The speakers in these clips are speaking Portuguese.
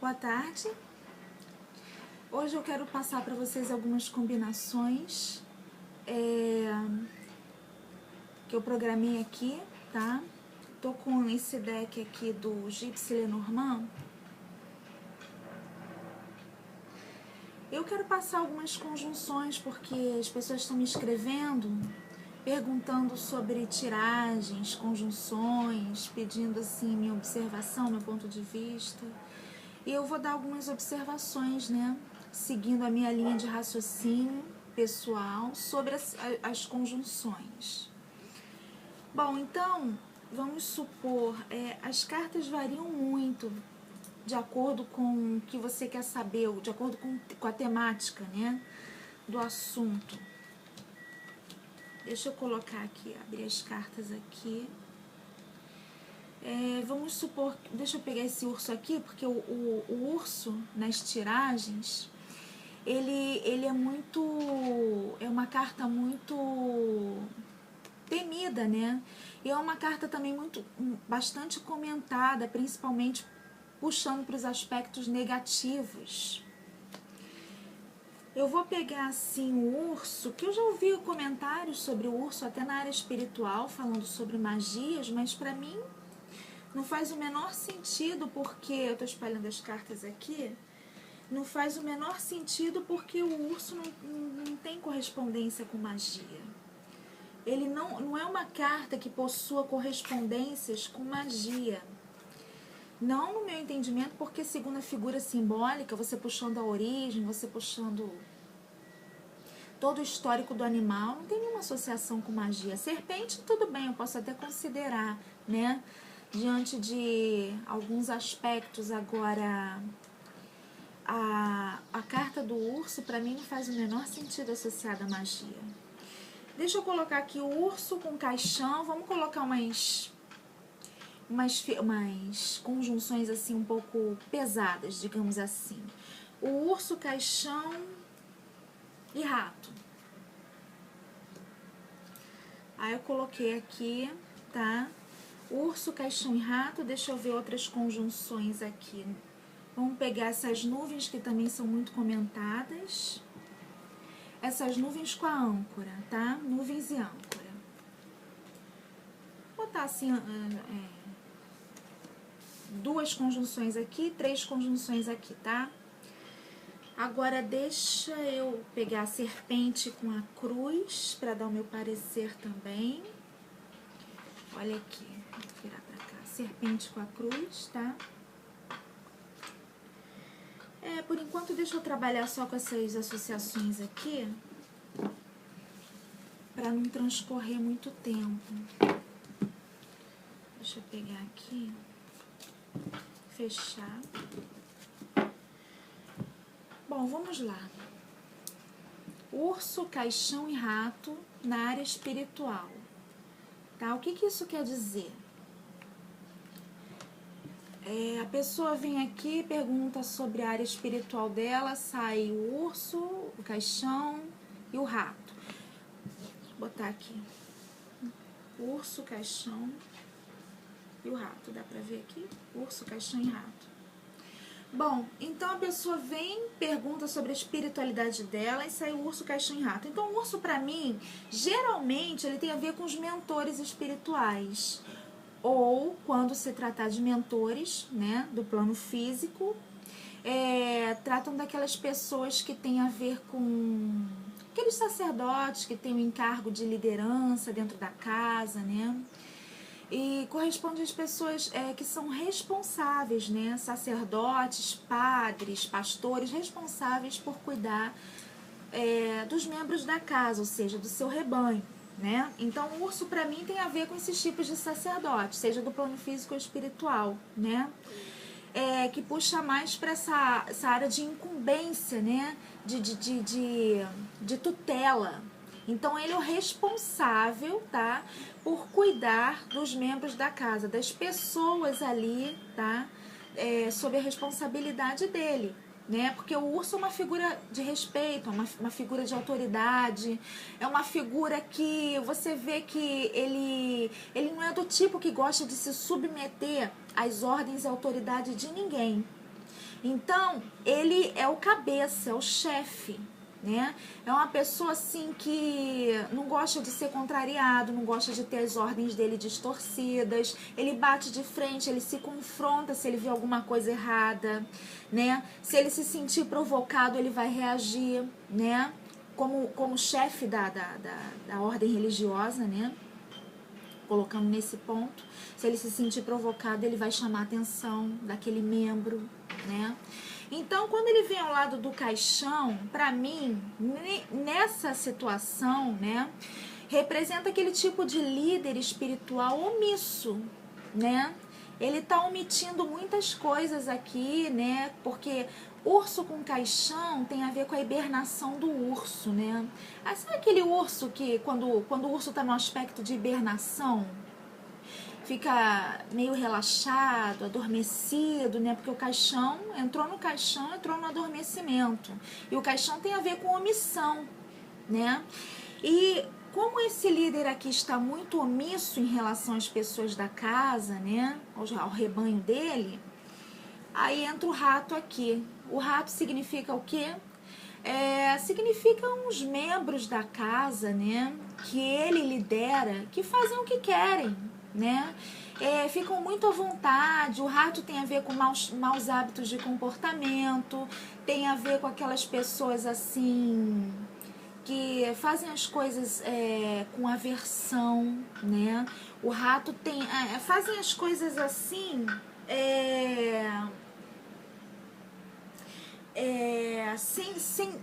Boa tarde. Hoje eu quero passar para vocês algumas combinações que eu programei aqui, tá? Tô com esse deck aqui do Gypsy Lenormand. Eu quero passar algumas conjunções porque as pessoas estão me escrevendo, perguntando sobre tiragens, conjunções, pedindo assim minha observação, meu ponto de vista. E eu vou dar algumas observações, né? Seguindo a minha linha de raciocínio pessoal sobre as conjunções. Bom, então, vamos supor, as cartas variam muito de acordo com o que você quer saber, de acordo com a temática, né, do assunto. Deixa eu colocar aqui, abrir as cartas aqui. Vamos supor, deixa eu pegar esse urso aqui, porque o urso nas tiragens, ele é uma carta muito temida, né? E é uma carta também bastante comentada, principalmente puxando para os aspectos negativos. Eu vou pegar assim o urso, que eu já ouvi comentários sobre o urso até na área espiritual, falando sobre magias, mas para mim não faz o menor sentido, porque eu estou espalhando as cartas aqui, não faz o menor sentido porque o urso não tem correspondência com magia. Ele não é uma carta que possua correspondências com magia. Não no meu entendimento, porque segundo a figura simbólica, você puxando a origem, você puxando todo o histórico do animal, não tem nenhuma associação com magia. Serpente, tudo bem, eu posso até considerar, né? Diante de alguns aspectos. Agora, a carta do urso, para mim, não faz o menor sentido associada à magia. Deixa eu colocar aqui o urso com caixão. Vamos colocar umas conjunções assim um pouco pesadas, digamos assim. O urso, caixão e rato. Aí eu coloquei aqui, tá? Urso, caixão e rato. Deixa eu ver outras conjunções aqui. Vamos pegar essas nuvens que também são muito comentadas. Essas nuvens com a âncora, tá? Nuvens e âncora. Vou botar assim, duas conjunções aqui, 3 conjunções aqui, tá? Agora deixa eu pegar a serpente com a cruz para dar o meu parecer também. Olha aqui, vou virar pra cá. Serpente com a cruz, tá? Por enquanto deixa eu trabalhar só com essas associações aqui, para não transcorrer muito tempo. Deixa eu pegar aqui, fechar. Bom, vamos lá. Urso, caixão e rato na área espiritual. Tá? O que isso quer dizer? A pessoa vem aqui, pergunta sobre a área espiritual dela, sai o urso, o caixão e o rato. Vou botar aqui. Urso, caixão e o rato. Dá pra ver aqui? Urso, caixão e rato. Bom, então a pessoa vem, pergunta sobre a espiritualidade dela e sai o urso, caixão e rato. Então o urso, pra mim, geralmente ele tem a ver com os mentores espirituais. Ou quando se tratar de mentores, né, do plano físico, tratam daquelas pessoas que têm a ver com aqueles sacerdotes que têm o encargo de liderança dentro da casa, né? E corresponde às pessoas que são responsáveis, né? Sacerdotes, padres, pastores, responsáveis por cuidar dos membros da casa, ou seja, do seu rebanho, né? Então, o urso, para mim, tem a ver com esses tipos de sacerdotes, seja do plano físico ou espiritual, né? Que puxa mais para essa área de incumbência, né? De tutela. Então, ele é o responsável, tá? Por cuidar dos membros da casa, das pessoas ali, tá? Sob a responsabilidade dele, né? Porque o urso é uma figura de respeito, uma figura de autoridade, é uma figura que você vê que ele não é do tipo que gosta de se submeter às ordens e autoridade de ninguém. Então, ele é o cabeça, é o chefe, né? É uma pessoa assim que não gosta de ser contrariado, não gosta de ter as ordens dele distorcidas, ele bate de frente, ele se confronta se ele vê alguma coisa errada, né? Se ele se sentir provocado, ele vai reagir, né? Como chefe da ordem religiosa, né? Colocando nesse ponto, se ele se sentir provocado, ele vai chamar a atenção daquele membro, né? Então, quando ele vem ao lado do caixão, para mim, nessa situação, né, representa aquele tipo de líder espiritual omisso, né? Ele tá omitindo muitas coisas aqui, né? Porque urso com caixão tem a ver com a hibernação do urso, né? Ah, sabe aquele urso que quando o urso tá no aspecto de hibernação, fica meio relaxado, adormecido, né? Porque o caixão, entrou no adormecimento. E o caixão tem a ver com omissão, né? E como esse líder aqui está muito omisso em relação às pessoas da casa, né? Ao rebanho dele, aí entra o rato aqui. O rato significa o quê? Significam os membros da casa, né? Que ele lidera, que fazem o que querem, né? Ficam muito à vontade. O rato tem a ver com maus hábitos de comportamento, tem a ver com aquelas pessoas assim que fazem as coisas com aversão, né? O rato tem fazem as coisas assim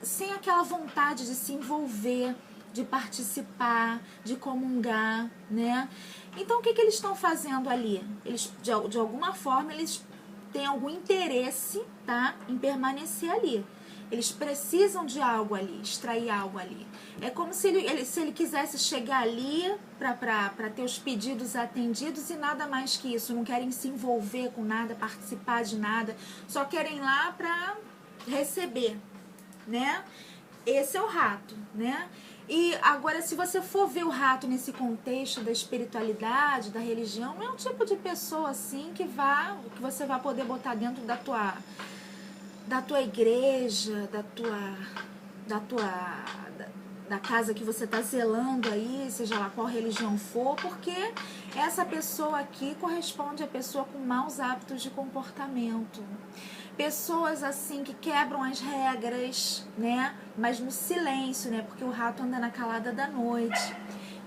sem aquela vontade de se envolver, de participar, de comungar, né? Então, o que eles estão fazendo ali? Eles, de alguma forma, eles têm algum interesse, tá, em permanecer ali. Eles precisam de algo ali, extrair algo ali. É como se ele quisesse chegar ali para ter os pedidos atendidos e nada mais que isso. Não querem se envolver com nada, participar de nada. Só querem ir lá para receber, né? Esse é o rato, né? E agora, se você for ver o rato nesse contexto da espiritualidade, da religião, não é um tipo de pessoa assim que você vai poder botar dentro da tua igreja, da casa que você está zelando aí, seja lá qual religião for, porque essa pessoa aqui corresponde a pessoa com maus hábitos de comportamento. Pessoas assim que quebram as regras, né? Mas no silêncio, né? Porque o rato anda na calada da noite.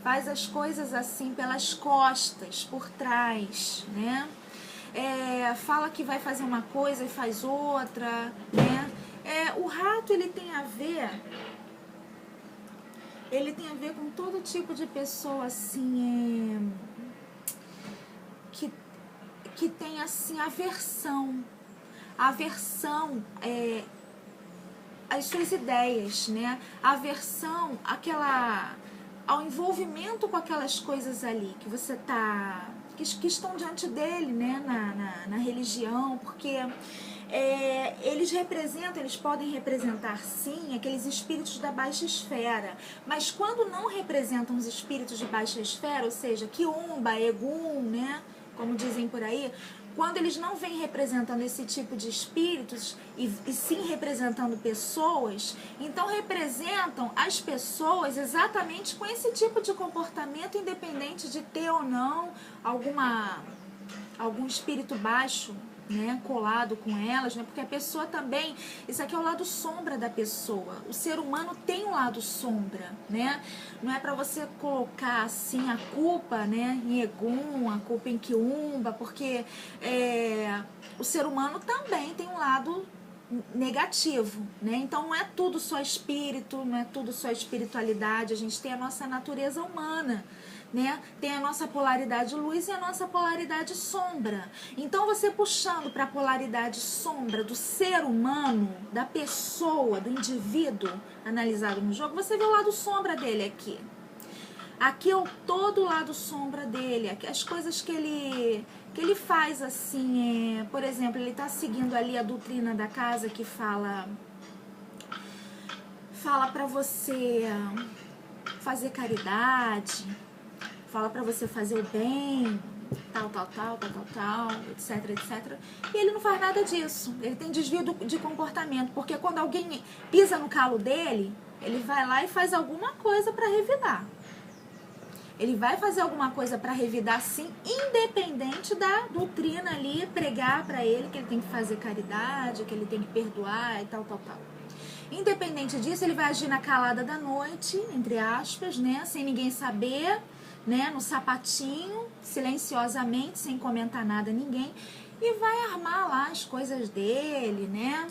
Faz as coisas assim pelas costas, por trás, né? Fala que vai fazer uma coisa e faz outra, né? O rato, ele tem a ver com todo tipo de pessoa assim, que tem assim aversão às suas ideias, né? Aversão ao envolvimento com aquelas coisas ali que você tá, que estão diante dele, né? Na religião, porque eles podem representar sim aqueles espíritos da baixa esfera, mas quando não representam os espíritos de baixa esfera, ou seja, Quiumba, Egum, né? Como dizem por aí, quando eles não vêm representando esse tipo de espíritos e sim representando pessoas, então representam as pessoas exatamente com esse tipo de comportamento, independente de ter ou não algum espírito baixo, né, colado com elas, né, porque a pessoa também, isso aqui é o lado sombra da pessoa. O ser humano tem um lado sombra, né? Não é para você colocar assim a culpa, né, em Egum, a culpa em Quiumba, porque o ser humano também tem um lado negativo, né? Então não é tudo só espírito, não é tudo só espiritualidade, a gente tem a nossa natureza humana, né? Tem a nossa polaridade luz e a nossa polaridade sombra. Então você puxando para a polaridade sombra do ser humano, da pessoa, do indivíduo analisado no jogo, você vê o lado sombra dele aqui. Aqui é todo o lado sombra dele, as coisas que ele faz assim, por exemplo, ele está seguindo ali a doutrina da casa que fala para você fazer caridade, fala para você fazer o bem, tal, etc, etc. E ele não faz nada disso. Ele tem desvio de comportamento, porque quando alguém pisa no calo dele, ele vai lá e faz alguma coisa para revidar. Ele vai fazer alguma coisa para revidar, sim, independente da doutrina ali pregar para ele que ele tem que fazer caridade, que ele tem que perdoar e tal. Independente disso, ele vai agir na calada da noite, entre aspas, né, sem ninguém saber, né, no sapatinho, silenciosamente, sem comentar nada a ninguém, e vai armar lá as coisas dele, né,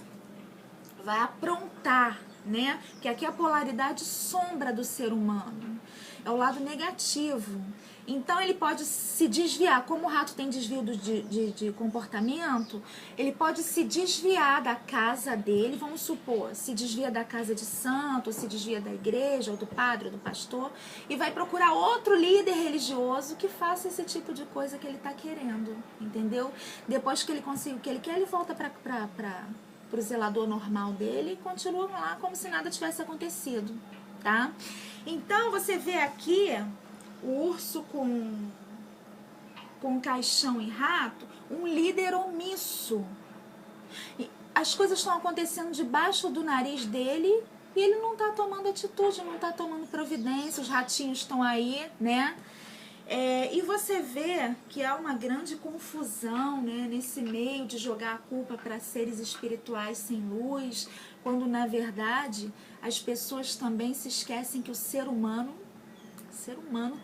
vai aprontar, né, que aqui é a polaridade sombra do ser humano, é o lado negativo. Então ele pode se desviar, como o rato tem desvio de comportamento, ele pode se desviar da casa dele, vamos supor, se desvia da casa de santo, se desvia da igreja, ou do padre, ou do pastor, e vai procurar outro líder religioso que faça esse tipo de coisa que ele está querendo, entendeu? Depois que ele consegue o que ele quer, ele volta para o zelador normal dele e continua lá como se nada tivesse acontecido, tá? Então você vê aqui o urso com caixão e rato, um líder omisso. E as coisas estão acontecendo debaixo do nariz dele e ele não está tomando atitude, não está tomando providência, os ratinhos estão aí, né? E você vê que há uma grande confusão, né, nesse meio de jogar a culpa para seres espirituais sem luz, quando na verdade as pessoas também se esquecem que o ser humano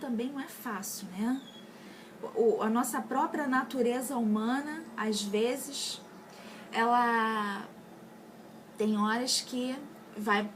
também não é fácil, né? A nossa própria natureza humana, às vezes, ela tem horas que vai